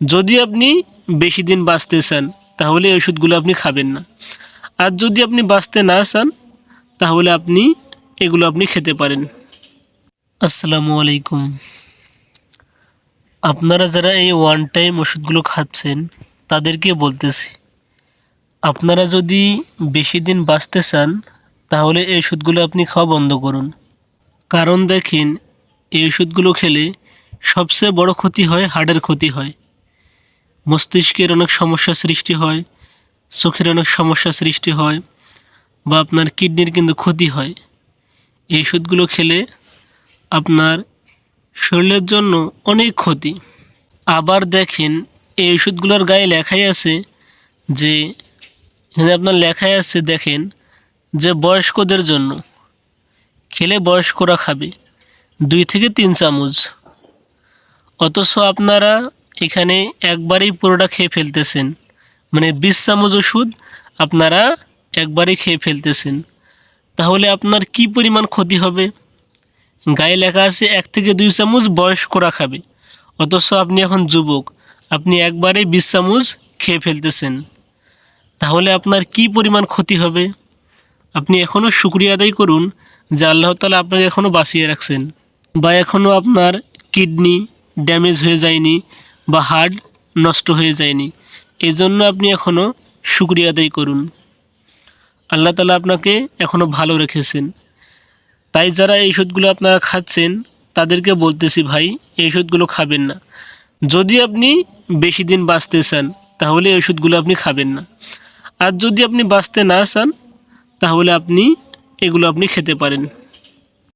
যদি আপনি বেশি দিন বাঁচতে চান তাহলে এই ওষুধগুলো আপনি খাবেন না। আর যদি আপনি বাঁচতে না চান তাহলে আপনি এগুলো আপনি খেতে পারেন। আসসালামু আলাইকুম। আপনারা যারা এই ওয়ান টাইম ওষুধগুলো খাচ্ছেন তাদেরকে বলতেছি, আপনারা যদি বেশি দিন বাঁচতে চান তাহলে এই ওষুধগুলো আপনি খাওয়া বন্ধ করুন। কারণ দেখেন, এই ওষুধগুলো খেলে সবচেয়ে বড় ক্ষতি হয়, হার্টের ক্ষতি হয়, মস্তিষ্কের অনেক সমস্যা সৃষ্টি হয়, চোখের অনেক সমস্যা সৃষ্টি হয়, বা আপনার কিডনির কিন্তু ক্ষতি হয়। এই ওষুধগুলো খেলে আপনার শরীরের জন্য অনেক ক্ষতি। আবার দেখেন, এই ওষুধগুলোর গায়ে লেখাই আছে যে, এখানে আপনার লেখাই আছে দেখেন যে বয়স্কদের জন্য, খেলে বয়স্করা খাবে 2 থেকে 3 চামচ। অথচ আপনারা এখানে একবারেই পুরোটা খেয়ে ফেলতেছেন, মানে 20 চামচ ওষুধ আপনারা একবারেই খেয়ে ফেলতেছেন। তাহলে আপনার কি পরিমাণ ক্ষতি হবে? গায়ে লেখা আছে 1 থেকে 2 চামচ বয়স্করা খাবে, অথচ আপনি এখন যুবক, আপনি একবারেই 20 চামচ খেয়ে ফেলতেছেন। তাহলে আপনার কি পরিমাণ ক্ষতি হবে? আপনি এখনও শুকরিয়া আদায় করুন যে আল্লাহ তাআলা আপনাকে এখনও বাঁচিয়ে রাখছেন, বা এখনও আপনার কিডনি ড্যামেজ হয়ে যায়নি বা হার্ট নষ্ট হয়ে যায়নি। এই জন্য আপনি এখনও শুকরিয়া আদায় করুন। আল্লাহ তাআলা আপনাকে এখনও ভালো রেখেছেন। তাই যারা এই ওষুধগুলো আপনারা খাচ্ছেন তাদেরকে বলতেছি, ভাই এই ওষুধগুলো খাবেন না। যদি আপনি বেশি দিন বাঁচতে চান তাহলে এই ওষুধগুলো আপনি খাবেন না। আর যদি আপনি বাঁচতে না চান তাহলে আপনি এগুলো আপনি খেতে পারেন।